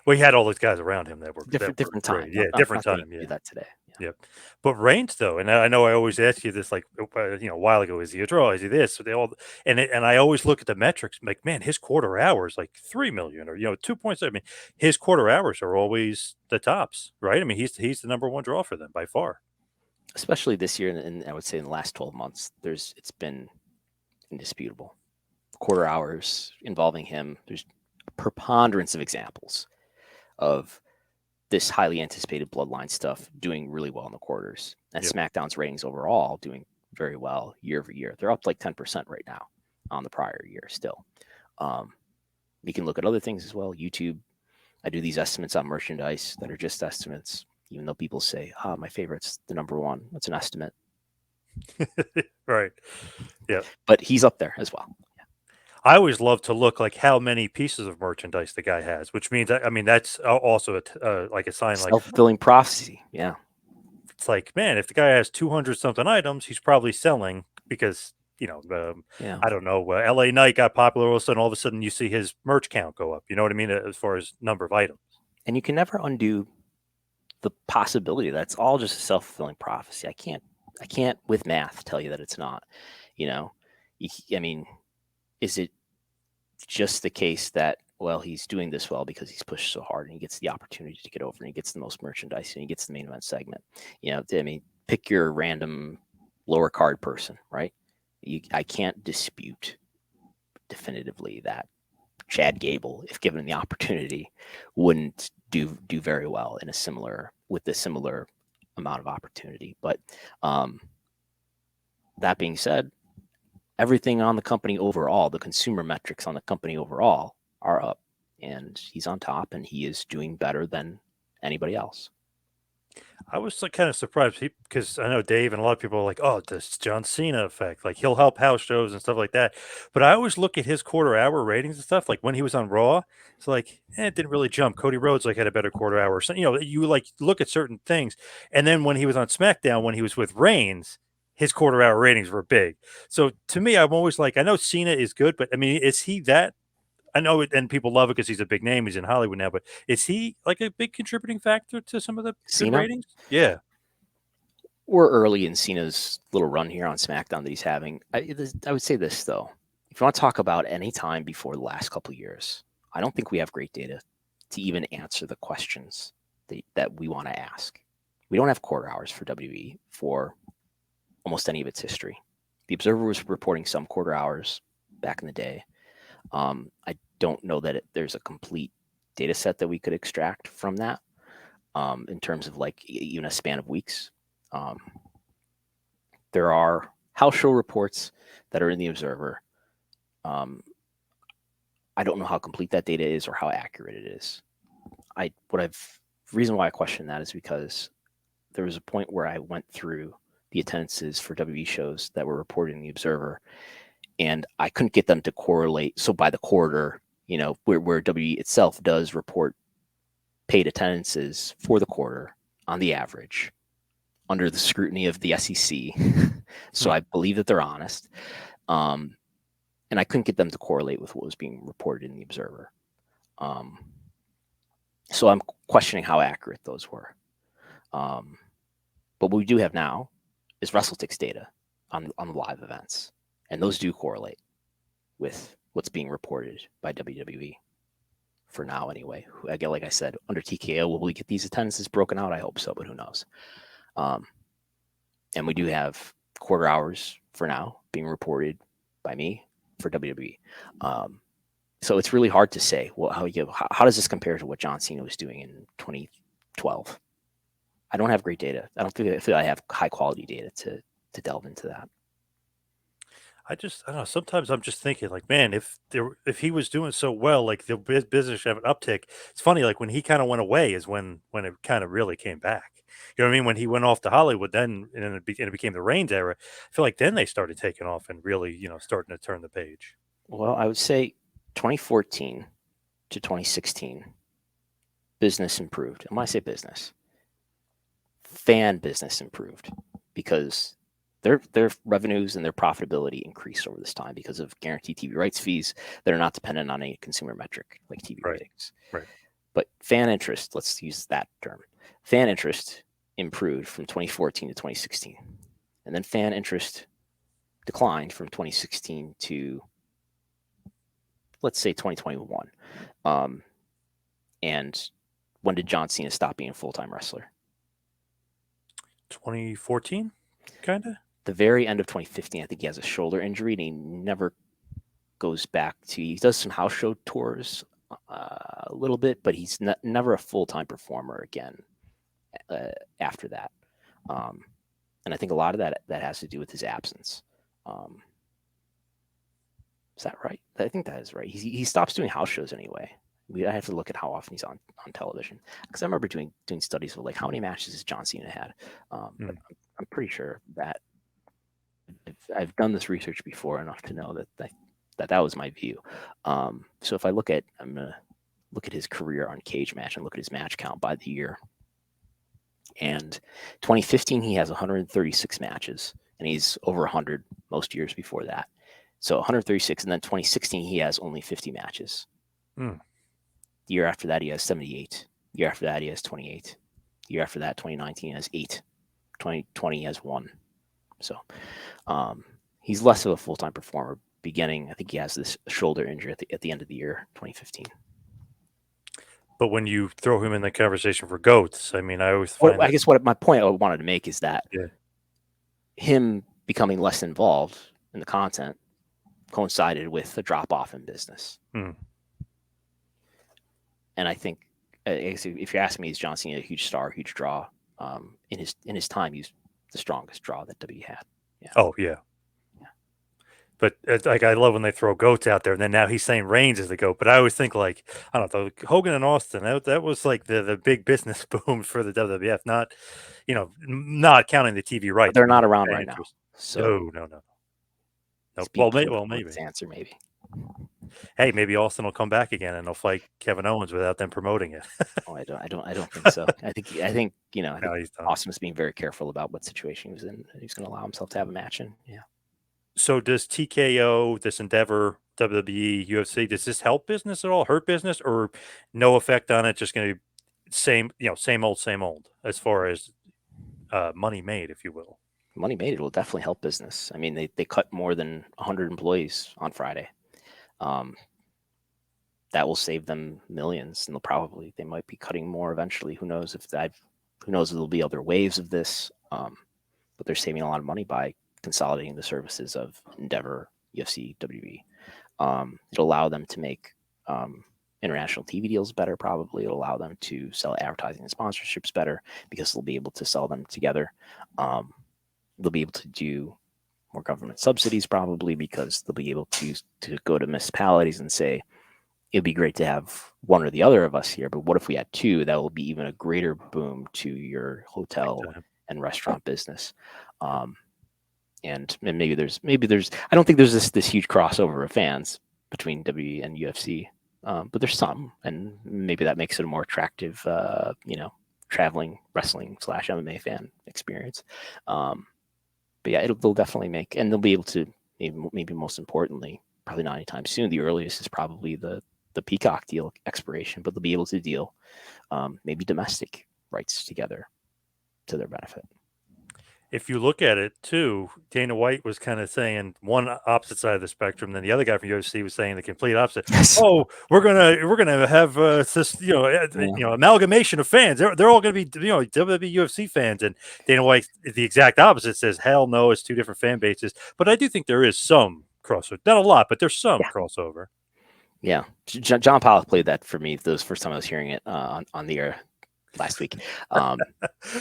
Well, he had all those guys around him that were Different time. great. Not Yeah, not, different not saying you time. can do Yeah. that today. Yeah. Yep. But Reigns, though, and I know I always ask you this, like a while ago, is he a draw? Is he this? So they all, and I always look at the metrics, like, man, his quarter hours like 3 million or 2.7. I mean, his quarter hours are always the tops, right? I mean, he's the number one draw for them by far. Especially this year, and I would say in the last 12 months, it's been indisputable. Quarter hours involving him. There's a preponderance of examples of this highly anticipated bloodline stuff doing really well in the quarters, and Yep. SmackDown's ratings overall doing very well year over year. They're up like 10% right now on the prior year still. Um, you can look at other things as well. YouTube, I do these estimates on merchandise that are just estimates, even though people say, my favorite's the number one. That's an estimate. Right. Yeah. But he's up there as well. I always love to look like how many pieces of merchandise the guy has, which means I mean that's also like a sign like Self-fulfilling prophecy. Yeah. it's like, man, if the guy has 200 something items, he's probably selling because, Yeah. I don't know, LA Knight got popular. All of a sudden you see his merch count go up. You know what I mean? As far as number of items. And you can never undo the possibility that's all just a self-fulfilling prophecy. I can't with math tell you that it's not. You know, I mean, is it just the case that, well, he's doing this well because he's pushed so hard and he gets the opportunity to get over and he gets the most merchandise and he gets the main event segment? I mean, pick your random lower card person, right? I can't dispute definitively that Chad Gable, if given the opportunity, wouldn't do very well in a similar amount of opportunity. But that being said, everything on the company overall, the consumer metrics on the company overall are up, and he's on top, and he is doing better than anybody else. I was like, kind of surprised because I know Dave and a lot of people are like, "Oh, this John Cena effect, like he'll help house shows and stuff like that." But I always look at his quarter hour ratings and stuff. Like when he was on Raw, it's like it didn't really jump. Cody Rhodes like had a better quarter hour. So you like look at certain things, and then when he was on SmackDown, when he was with Reigns, his quarter hour ratings were big. So to me, I'm always like, I know Cena is good, but I mean, is he that? I know it, and people love it because he's a big name. He's in Hollywood now, but is he like a big contributing factor to some of the good Cena, ratings? Yeah. we're early in Cena's little run here on SmackDown that he's having. I would say this though: if you want to talk about any time before the last couple of years, I don't think we have great data to even answer the questions that we want to ask. We don't have quarter hours for WWE for almost any of its history. The Observer was reporting some quarter hours back in the day. I don't know that there's a complete data set that we could extract from that in terms of like even a span of weeks. Um, there are house show reports that are in the Observer. Um, I don't know how complete that data is or how accurate it is. Reason why I question that is because there was a point where I went through the attendances for WWE shows that were reported in the Observer, and I couldn't get them to correlate. So by the quarter, where WWE itself does report paid attendances for the quarter on the average under the scrutiny of the SEC. So Hmm. I believe that they're honest. And I couldn't get them to correlate with what was being reported in the Observer. So I'm questioning how accurate those were. But what we do have now is WrestleTix data on the live events, and those do correlate with what's being reported by WWE for now, anyway. Again, like I said, under TKO, will we get these attendances broken out? I hope so, but who knows? And we do have quarter hours for now being reported by me for WWE. So it's really hard to say how does this compare to what John Cena was doing in 2012. I don't have great data. I don't feel I have high quality data to delve into that. I don't know. Sometimes I'm just thinking, like, man, if he was doing so well, like the business should have an uptick. It's funny, like when he kind of went away is when it kind of really came back. You know what I mean? When he went off to Hollywood, then and it became the Reigns era. I feel like then they started taking off and really, starting to turn the page. Well, I would say 2014 to 2016, business improved. And when I say business, fan business improved because their revenues and their profitability increased over this time because of guaranteed TV rights fees that are not dependent on any consumer metric like TV Right. ratings. Right. But fan interest, let's use that term, fan interest improved from 2014 to 2016. And then fan interest declined from 2016 to, let's say, 2021. And when did John Cena stop being a full-time wrestler? 2014, kind of. The very end of 2015, I think he has a shoulder injury and he never goes back to. He does some house show tours a little bit, but he's never a full-time performer again after that. And I think a lot of that has to do with his absence. Is that right? I think that is right. He stops doing house shows anyway. I have to look at how often he's on television because I remember doing studies of like how many matches has John Cena had. But I'm pretty sure that I've done this research before enough to know that was my view. So if I'm gonna look at his career on Cage Match and look at his match count by the year. And 2015 he has 136 matches, and he's over 100 most years before that. So 136, and then 2016 he has only 50 matches. The year after that he has 78. The year after that he has 28. The year after that, 2019, he has 8. 2020 he has 1. So he's less of a full-time performer. Beginning, I think he has this shoulder injury at the end of the year, 2015. But when you throw him in the conversation for GOATs, I mean, I always find I guess what my point I wanted to make is that yeah. him becoming less involved in the content coincided with a drop-off in business. And I think, if you're asking me, is John Cena a huge star, huge draw? In his time, he's the strongest draw that WWE had. Yeah. Oh yeah. But like I love when they throw GOATs out there, and then now he's saying Reigns is the GOAT. But I always think like I don't know, Hogan and Austin. That was like the big business boom for the WWF. Not counting the TV rights. But they're not around right now. So no. Well, maybe. Answer maybe. Hey, maybe Austin will come back again and they'll fight Kevin Owens without them promoting it. Oh, I don't think so. I think Austin was being very careful about what situation he was in. He's going to allow himself to have a match in. Yeah. So does TKO, this Endeavor, WWE, UFC, does this help business at all? Hurt business, or no effect on it? Just going to be same old as far as money made, if you will. Money made, it will definitely help business. I mean, they cut more than 100 employees on Friday. That will save them millions, and they might be cutting more eventually. Who knows if there'll be other waves of this. But they're saving a lot of money by consolidating the services of Endeavor, UFC, WWE. It'll allow them to make international TV deals better. Probably it'll allow them to sell advertising and sponsorships better because they'll be able to sell them together. They'll be able to do more government subsidies probably because they'll be able to go to municipalities and say, it'd be great to have one or the other of us here, but what if we had two? That will be even a greater boom to your hotel and restaurant business. And maybe there's I don't think there's this huge crossover of fans between WWE and UFC, but there's some, and maybe that makes it a more attractive, traveling wrestling / MMA fan experience. But yeah, they'll definitely make, and they'll be able to, maybe most importantly, probably not anytime soon. The earliest is probably the Peacock deal expiration, but they'll be able to deal maybe domestic rights together to their benefit. If you look at it too, Dana White was kind of saying one opposite side of the spectrum, then the other guy from UFC was saying the complete opposite. Yes. Oh, we're gonna have this amalgamation of fans. They're all gonna be WWE UFC fans, and Dana White the exact opposite says hell no, it's two different fan bases. But I do think there is some crossover, not a lot, but there's some crossover. Yeah, John Pollock played that for me. That was the first time I was hearing it on the air last week.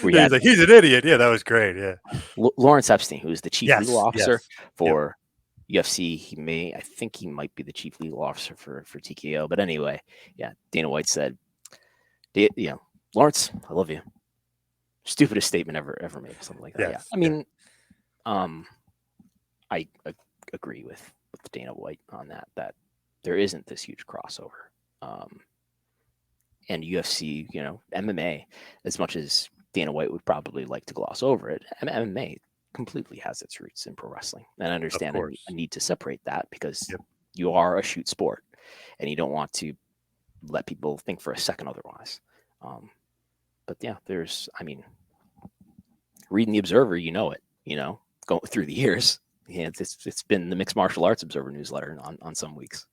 He's an idiot. Yeah, that was great. Yeah, Lawrence Epstein, who was the chief legal officer for UFC, I think he might be the chief legal officer for TKO. But anyway, yeah, Dana White said, Lawrence, I love you. Stupidest statement ever made, or something like that. Yeah, Yes. I Yeah. mean, I agree with Dana White on that there isn't this huge crossover. And UFC, MMA, as much as Dana White would probably like to gloss over it, MMA completely has its roots in pro wrestling. And I Of understand a course. need to separate that because Yep. you are a shoot sport and you don't want to let people think for a second otherwise. But yeah, reading the Observer, going through the years. Yeah, it's been the Mixed Martial Arts Observer newsletter on some weeks.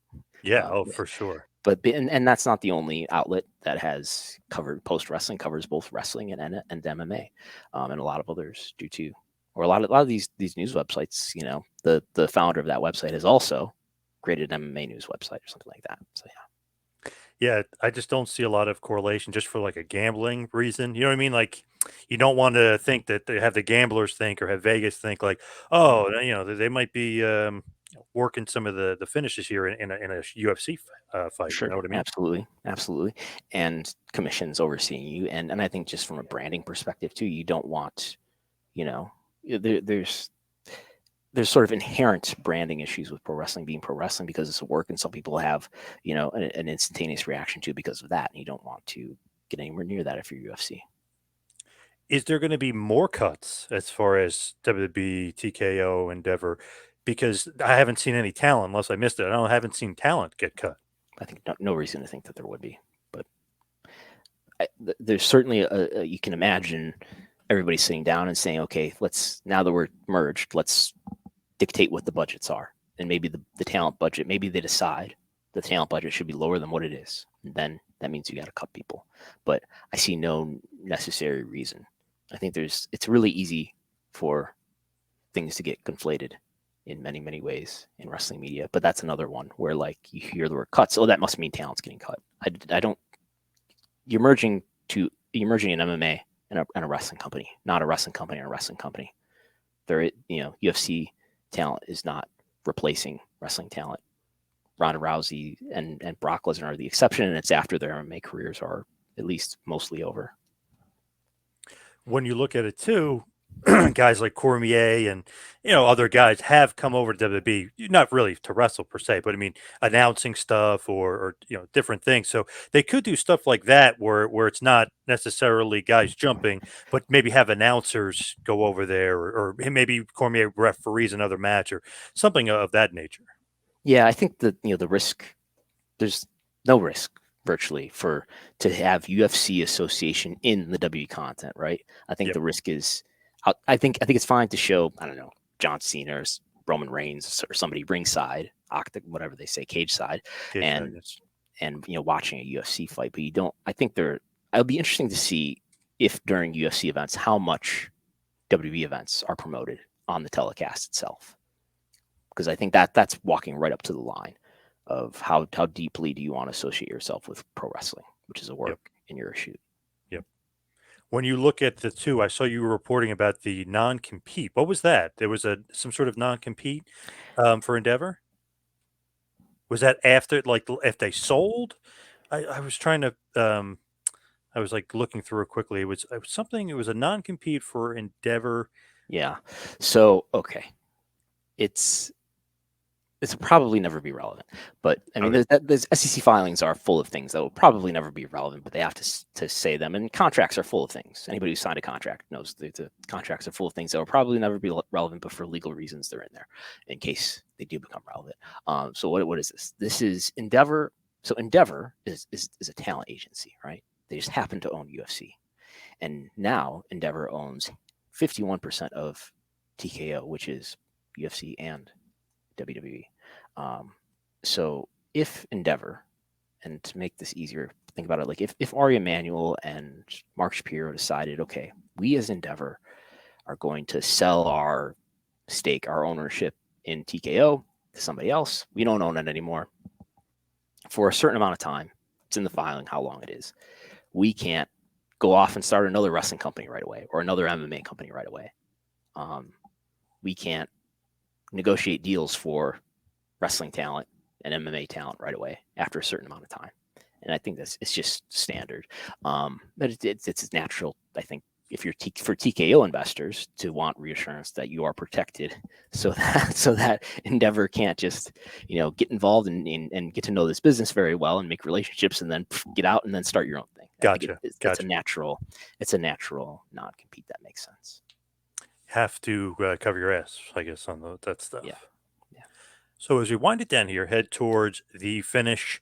Yeah. Uh, Oh, for sure. but and that's not the only outlet that has covered post wrestling, covers both wrestling and MMA, and a lot of others do too. Or a lot of these news websites, the founder of that website has also created an MMA news website or something like that. So yeah. Yeah, I just don't see a lot of correlation just for like a gambling reason. You know what I mean? Like, you don't want to think that they have the gamblers think or have Vegas think like, oh, they might be working some of the finishes here in a UFC fight. You Sure, know what I mean? absolutely, absolutely, and commissions overseeing you, and I think just from a branding perspective too, you don't want, you know, there's sort of inherent branding issues with pro wrestling being pro wrestling because it's a work, and some people have, an instantaneous reaction to it because of that, and you don't want to get anywhere near that if you're UFC. Is there going to be more cuts as far as WWE, TKO, Endeavor? Because I haven't seen any talent unless I missed it. I haven't seen talent get cut. I think no reason to think that there would be, but there's certainly you can imagine everybody sitting down and saying, okay, now that we're merged, let's dictate what the budgets are, and maybe the talent budget, maybe they decide the talent budget should be lower than what it is, and then that means you got to cut people. But I see no necessary reason. I think it's really easy for things to get conflated in many ways in wrestling media, but that's another one where like you hear the word cuts, oh, that must mean talent's getting cut. I don't. You're merging an MMA and a wrestling company, not a wrestling company and a wrestling company. UFC talent is not replacing wrestling talent. Ronda Rousey and Brock Lesnar are the exception, and it's after their MMA careers are at least mostly over. When you look at it too, guys like Cormier and other guys have come over to WWE, not really to wrestle per se, but I mean announcing stuff or different things. So they could do stuff like that where it's not necessarily guys jumping, but maybe have announcers go over there or maybe Cormier referees another match or something of that nature. Yeah, I think that the risk, there's no risk virtually to have UFC association in the W content, right? I think Yep. the risk is, I think it's fine to show, I don't know, John Cena or Roman Reigns or somebody ringside, whatever they say, cage side, Cage and Madness. watching a UFC fight. But you don't. I think it'll be interesting to see if during UFC events how much WWE events are promoted on the telecast itself, because I think that's walking right up to the line of how deeply do you want to associate yourself with pro wrestling, which is a work Yep. and you're a shoot. Yep. When you look at the two, I saw you were reporting about the non-compete. What was that? There was some sort of non-compete for Endeavor. Was that after, like, if they sold? I was trying to, I was like looking through it quickly. It was something. It was a non-compete for Endeavor. Yeah. So okay, it's probably never be relevant. But I mean, Okay. the SEC filings are full of things that will probably never be relevant, but they have to say them. And contracts are full of things. Anybody who signed a contract knows the contracts are full of things that will probably never be relevant, but for legal reasons they're in there in case they do become relevant. So what is this? This is Endeavor. So Endeavor is a talent agency, right? They just happen to own UFC, and now Endeavor owns 51% of TKO, which is UFC and WWE. Um, so if Endeavor, and to make this easier, think about it like if Ari Emanuel and Mark Shapiro decided, okay, we as Endeavor are going to sell our stake, our ownership in TKO to somebody else, we don't own it anymore for a certain amount of time. It's in the filing how long it is. We can't go off and start another wrestling company right away or another MMA company right away. We can't negotiate deals for wrestling talent and MMA talent right away after a certain amount of time. And I think it's just standard. But it's natural, I think, if you're for TKO investors to want reassurance that you are protected, so that Endeavor can't just get involved and get to know this business very well and make relationships and then get out and then start your own thing. Gotcha. It's a natural non-compete that makes sense. Have to cover your ass, I guess, on that stuff. Yeah. So as we wind it down here, head towards the finish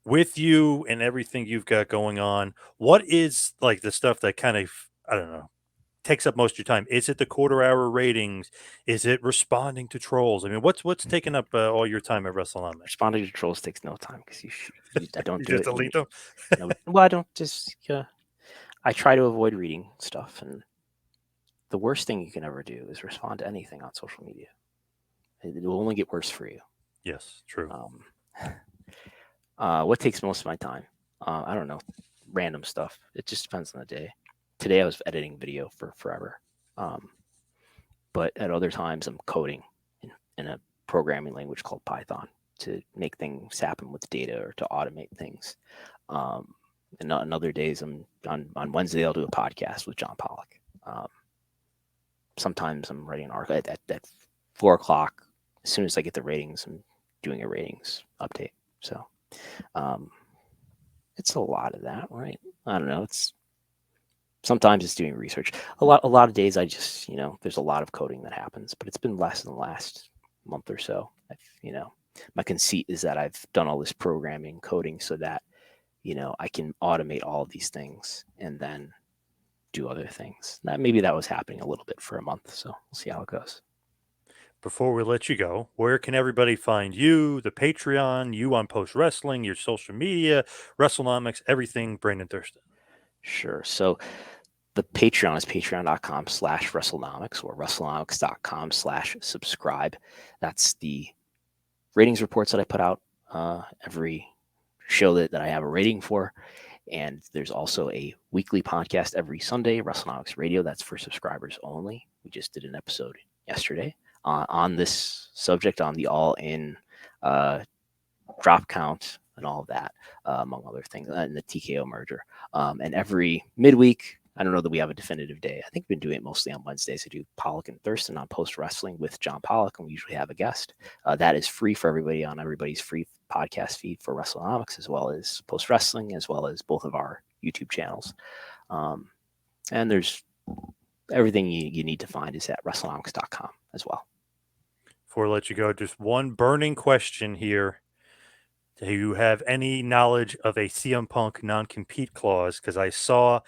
with you and everything you've got going on. What is like the stuff that kind of, I don't know, takes up most of your time? Is it the quarter-hour ratings? Is it responding to trolls? I mean, what's taking up all your time at WrestleNomics? Responding to trolls takes no time because I don't You do just it. delete them? Well, I don't just. I try to avoid reading stuff, and the worst thing you can ever do is respond to anything on social media. It will only get worse for you. Yes, true. What takes most of my time? I don't know, random stuff. It just depends on the day. Today I was editing video for forever, but at other times I'm coding in a programming language called Python to make things happen with data or to automate things. And on other days, I'm on Wednesday I'll do a podcast with John Pollock. Sometimes I'm writing an article at 4 o'clock. As soon as I get the ratings, I'm doing a ratings update. So it's a lot of that, right? I don't know. Sometimes it's doing research. A lot of days I just, there's a lot of coding that happens, but it's been less in the last month or so. My conceit is that I've done all this programming coding so that, I can automate all of these things and then do other things. Maybe that was happening a little bit for a month. So we'll see how it goes. Before we let you go, where can everybody find you, the Patreon, you on Post Wrestling, your social media, WrestleNomics, everything Brandon Thurston? Sure. So the Patreon is patreon.com/WrestleNomics or WrestleNomics.com/subscribe. That's the ratings reports that I put out every show that I have a rating for. And there's also a weekly podcast every Sunday, WrestleNomics Radio. That's for subscribers only. We just did an episode yesterday on this subject, on the all-in drop count and all of that, among other things, and the TKO merger. And every midweek, I don't know that we have a definitive day. I think we've been doing it mostly on Wednesdays. I do Pollock and Thurston on Post Wrestling with John Pollock, and we usually have a guest. That is free for everybody on everybody's free podcast feed for WrestleNomics, as well as Post Wrestling, as well as both of our YouTube channels. And there's everything you need to find is at WrestleNomics.com as well. Before I let you go, just one burning question here. Do you have any knowledge of a CM Punk non-compete clause? Because I saw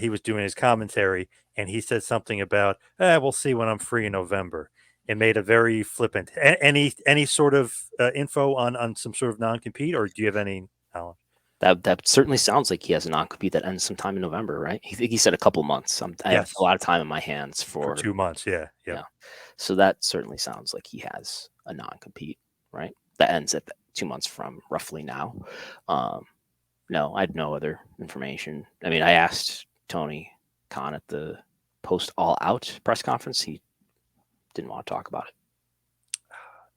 he was doing his commentary and he said something about, we'll see when I'm free in November. It made a very flippant. Any sort of info on some sort of non-compete, or do you have any knowledge? That certainly sounds like he has a non-compete that ends sometime in November, right? He said a couple months. I have a lot of time in my hands for 2 months. Yeah. Yeah. So that certainly sounds like he has a non-compete, right? That ends at 2 months from roughly now. No, I had no other information. I mean, I asked Tony Khan at the post All Out press conference. He didn't want to talk about it.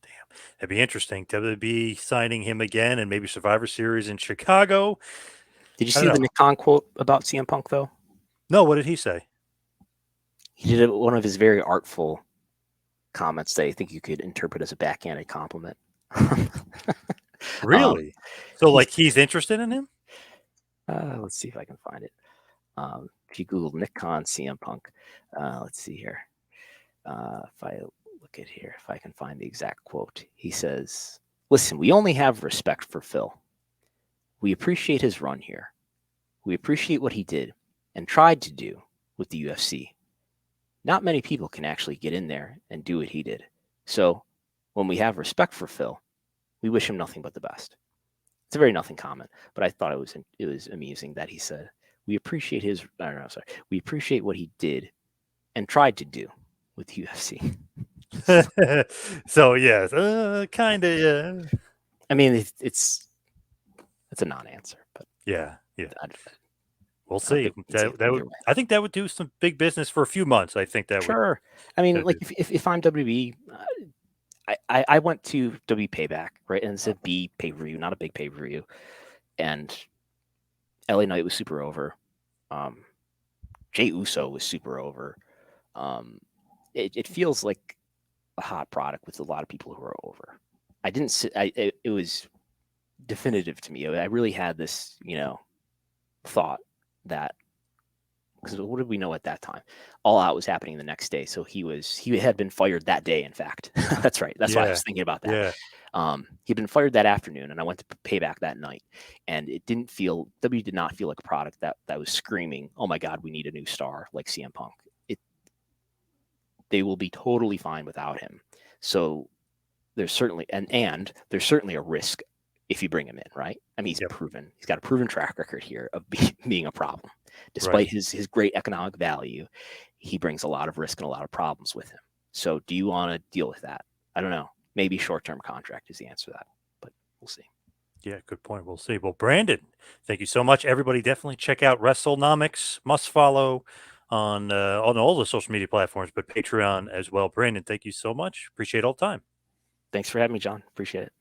Damn. It'd be interesting. WWE signing him again and maybe Survivor Series in Chicago. Did you see the Nick Khan quote about CM Punk, though? No, what did he say? He did one of his very artful comments that I think you could interpret as a backhanded compliment. Really? So, like, he's interested in him? Let's see if I can find it. If you Google Nick Khan, CM Punk, let's see here. If I look at here, if I can find the exact quote, he says, "Listen, we only have respect for Phil. We appreciate his run here. We appreciate what he did and tried to do with the UFC. Not many people can actually get in there and do what he did. So when we have respect for Phil, we wish him nothing but the best." It's a very nothing comment, but I thought it was amusing that he said, "We appreciate we appreciate what he did and tried to do with UFC." So yeah, kind of. Yeah. I mean, it's a non-answer, but yeah. We'll see. I think that would do some big business for a few months. I think that would. Sure. I mean, like if I'm WB, I went to W Payback, right? And it's a B pay-per-view, not a big pay-per-view. And LA Knight was super over. Jey Uso was super over. It feels like a hot product with a lot of people who are over. I didn't sit. It was definitive to me. I really had this, thought that, because what did we know at that time? All Out was happening the next day, so he had been fired that day. In fact, that's right. That's why I Yeah. was thinking about that. Yeah. He'd been fired that afternoon, and I went to Payback that night, and it didn't feel W did not feel like a product that was screaming, "Oh my God, we need a new star," like CM Punk. They will be totally fine without him. So there's certainly and there's certainly a risk if you bring him in, right? I mean, Yep. he's got a proven track record here of being a problem. Despite Right. his great economic value, he brings a lot of risk and a lot of problems with him. So do you want to deal with that? I don't know. Maybe short-term contract is the answer to that, but we'll see. Yeah, good point. We'll see. Well, Brandon, thank you so much. Everybody, definitely check out WrestleNomics. Must follow on all the social media platforms, but Patreon as well. Brandon, thank you so much. Appreciate all the time. Thanks for having me, John. Appreciate it.